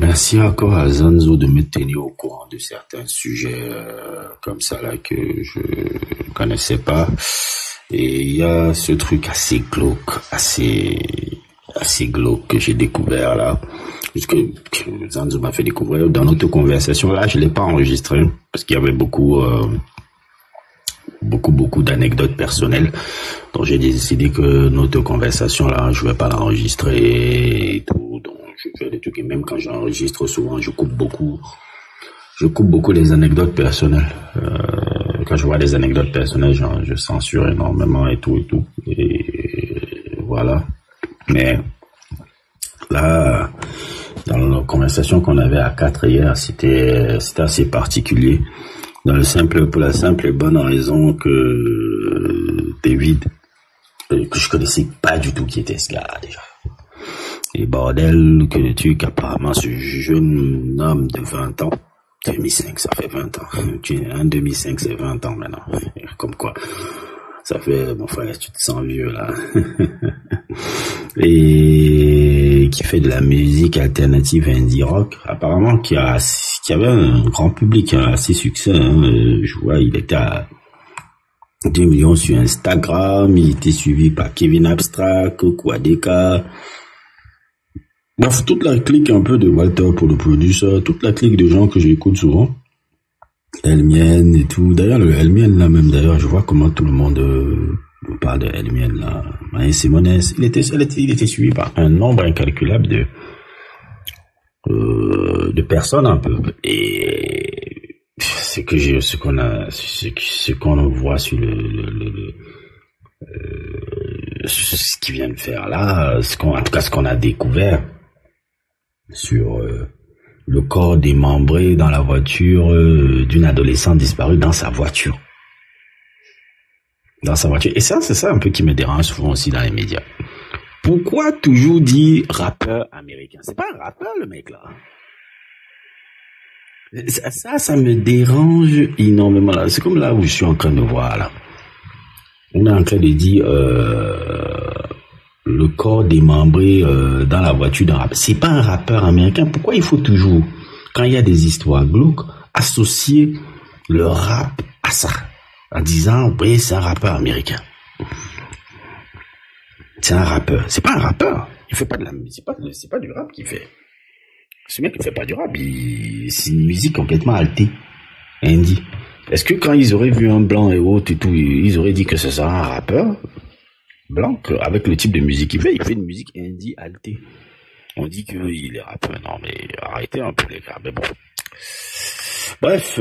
Merci encore à Zanzo de me tenir au courant de certains sujets comme ça là que je connaissais pas. Et il y a ce truc assez glauque, assez glauque que j'ai découvert là, puisque Zanzo m'a fait découvrir dans notre conversation là. Je l'ai pas enregistré parce qu'il y avait beaucoup d'anecdotes personnelles. Donc j'ai décidé que notre conversation là, je vais pas l'enregistrer et tout. Donc je fais des trucs et même quand j'enregistre souvent, je coupe beaucoup les anecdotes personnelles. Quand je vois des anecdotes personnelles, je censure énormément et tout. Et voilà. Mais là, dans la conversation qu'on avait à 4 hier, c'était assez particulier. Pour la simple et bonne raison que David, que je connaissais pas du tout qui était ce gars déjà. Et bordel, que le truc, apparemment, ce jeune homme de 20 ans, 2005, ça fait 20 ans. En 2005, c'est 20 ans maintenant. Comme quoi, ça fait, mon frère, tu te sens vieux là. Et qui fait de la musique alternative indie rock, apparemment qui avait un grand public, assez succès. Je vois, il était à 2 millions sur Instagram, il était suivi par Kevin Abstract, Kwadeka. Bref, toute la clique un peu de Walter pour le producer, toute la clique de gens que j'écoute souvent. Elmienne et tout. D'ailleurs, le Elmienne là même, d'ailleurs, je vois comment tout le monde parle de Elmienne là. Maïs Simones, il était suivi par un nombre incalculable de personnes un peu. Et ce qu'on voit sur ce qu'il vient de faire là, en tout cas ce qu'on a découvert sur le corps démembré dans la voiture d'une adolescente disparue dans sa voiture. Et ça, c'est ça un peu qui me dérange souvent aussi dans les médias. Pourquoi toujours dire rappeur américain? C'est pas un rappeur le mec là. Ça me dérange énormément là. C'est comme là où je suis en train de voir là. On est en train de dire le corps démembré dans la voiture d'un rappeur. C'est pas un rappeur américain. Pourquoi il faut toujours, quand il y a des histoires glauques, associer le rap à ça, en disant oui, c'est un rappeur américain. C'est un rappeur. C'est pas un rappeur. Il fait pas de la musique. C'est pas du rap qu'il fait. Ce mec ne fait pas du rap. C'est une musique complètement altée, indie. Est-ce que quand ils auraient vu un blanc et autres et tout, ils auraient dit que ce sera un rappeur blanc avec le type de musique qu'il fait? Il fait une musique indie altée. On dit qu'il est rappeur. Non mais arrêtez un peu les gars. Mais bon. Bref,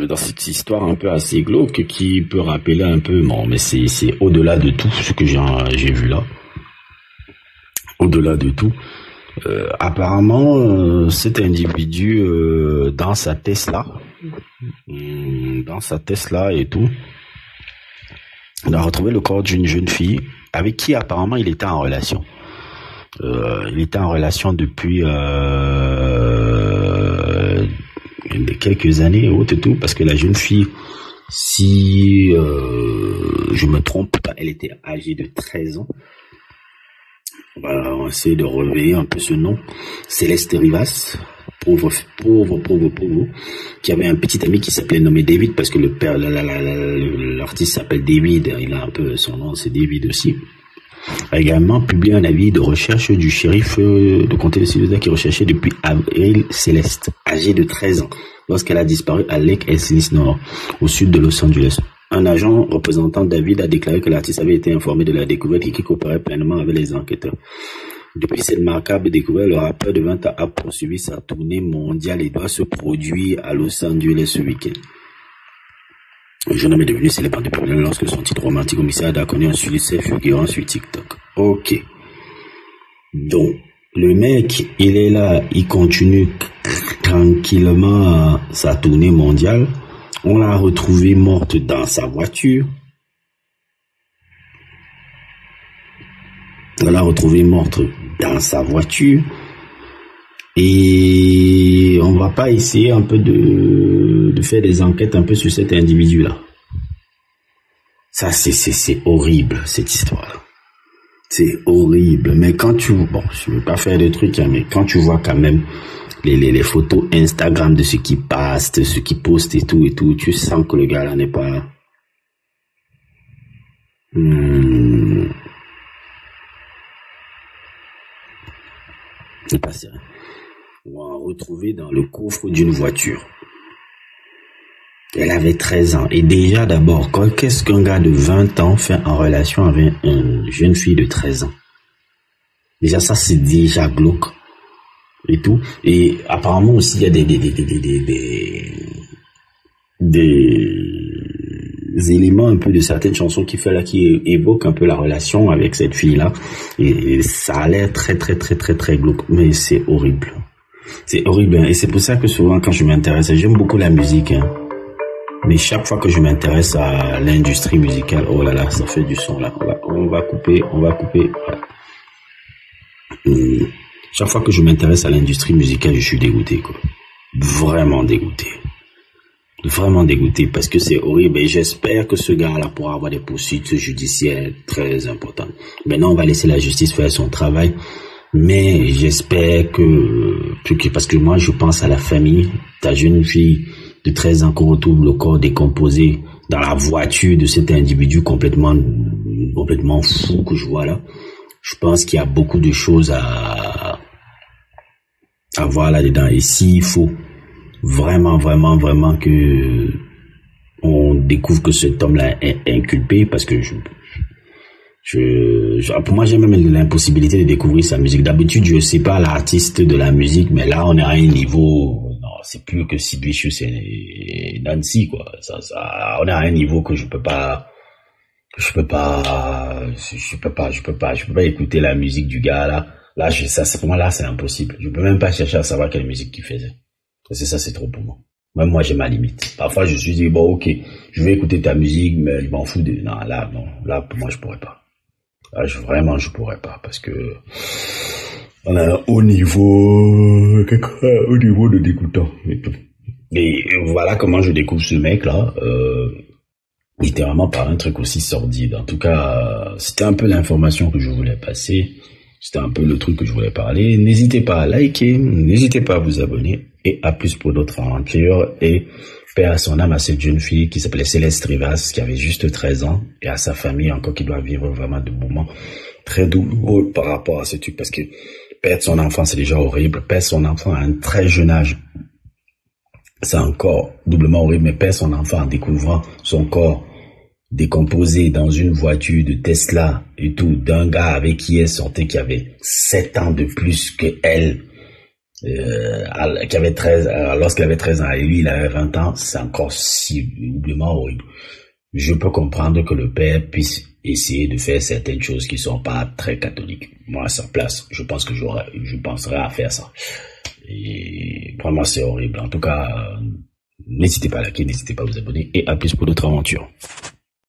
dans cette histoire un peu assez glauque qui peut rappeler un peu, bon, mais c'est au-delà de tout ce que j'ai vu là. Au-delà de tout. Apparemment, cet individu dans sa Tesla et tout, on a retrouvé le corps d'une jeune fille avec qui apparemment il était en relation. Il était en relation depuis quelques années et autres et tout, parce que la jeune fille, si je me trompe pas, elle était âgée de 13 ans. On va essayer de réveiller un peu ce nom. Céleste Rivas, pauvre, qui avait un petit ami qui s'appelait nommé David, parce que le père, l'artiste s'appelle David, il a un peu son nom, c'est David aussi. A également publié un avis de recherche du shérif de comté de Silvestre qui recherchait depuis avril Céleste, âgée de 13 ans, lorsqu'elle a disparu à Lake Elsinore Nord, au sud de Los Angeles. Un agent représentant David a déclaré que l'artiste avait été informé de la découverte et qu'il coopérait pleinement avec les enquêteurs. Depuis cette remarquable découverte, le rappeur de 20 ans a poursuivi sa tournée mondiale et doit se produire à Los Angeles ce week-end. Le jeune homme est devenu célèbre depuis lorsque son titre romantique Homicide a connu un succès fulgurant sur TikTok. Ok. Donc, le mec, il est là, il continue tranquillement sa tournée mondiale. On l'a retrouvée morte dans sa voiture. Et on va pas essayer un peu de faire des enquêtes un peu sur cet individu-là. Ça, c'est horrible, cette histoire-là. C'est horrible. Mais quand bon, je veux pas faire des trucs, hein, mais quand tu vois quand même les photos Instagram de ceux qui passent, de ceux qui postent et tout, tu sens que le gars là n'est pas... n'est pas sérieux. On va retrouver dans le coffre d'une voiture. Elle avait 13 ans. Et déjà, d'abord, qu'est-ce qu'un gars de 20 ans fait en relation avec une jeune fille de 13 ans? Déjà, ça, c'est déjà glauque. Et tout. Et apparemment aussi, il y a des éléments un peu de certaines chansons qui évoquent un peu la relation avec cette fille-là. Et ça a l'air très, très, très, très, très glauque. Mais c'est horrible. C'est horrible. Hein. Et c'est pour ça que souvent, quand je m'intéresse, j'aime beaucoup la musique, hein. Mais chaque fois que je m'intéresse à l'industrie musicale, oh là là, ça fait du son là. On va couper. Voilà. Chaque fois que je m'intéresse à l'industrie musicale, je suis dégoûté, quoi. Vraiment dégoûté. Vraiment dégoûté parce que c'est horrible et j'espère que ce gars-là pourra avoir des poursuites judiciaires très importantes. Maintenant, on va laisser la justice faire son travail. Mais j'espère parce que moi, je pense à la famille. Ta jeune fille de 13 ans qu'on retrouve le corps décomposé dans la voiture de cet individu complètement fou que je vois là. Je pense qu'il y a beaucoup de choses à voir là-dedans. Et s'il faut vraiment que on découvre que cet homme-là est inculpé, parce que pour moi, j'ai même l'impossibilité de découvrir sa musique. D'habitude, je sais pas l'artiste de la musique, mais là, on est à un niveau, non, c'est plus que Sid Vicious et Nancy, quoi. On est à un niveau que je peux pas écouter la musique du gars, là. Là, pour moi, là, c'est impossible. Je peux même pas chercher à savoir quelle musique il faisait. C'est trop pour moi. Même moi, j'ai ma limite. Parfois, je suis dit, bon, ok, je vais écouter ta musique, mais je m'en fous non, là, pour moi, je pourrais pas. Là, je pourrais pas, parce que on a un haut niveau de dégoûtant et tout. Et voilà comment je découvre ce mec-là, littéralement par un truc aussi sordide. En tout cas, c'était un peu l'information que je voulais passer. C'était un peu le truc que je voulais parler. N'hésitez pas à liker, n'hésitez pas à vous abonner. Et à plus pour d'autres aventures. Et paix à son âme à cette jeune fille qui s'appelait Céleste Rivas, qui avait juste 13 ans. Et à sa famille encore qui doit vivre vraiment de moments très douloureux par rapport à ce truc. Parce que perdre son enfant, c'est déjà horrible. Perdre son enfant à un très jeune âge, c'est encore doublement horrible. Mais perdre son enfant en découvrant son corps décomposé dans une voiture de Tesla et tout, d'un gars avec qui elle sortait qui avait 7 ans de plus que elle, qui avait 13, lorsqu'elle avait 13 ans et lui il avait 20 ans, c'est encore si doublement horrible. Je peux comprendre que le père puisse essayer de faire certaines choses qui sont pas très catholiques. Moi, à sa place, je pense que je penserais à faire ça. Et vraiment, c'est horrible. En tout cas, n'hésitez pas à liker, n'hésitez pas à vous abonner et à plus pour d'autres aventures.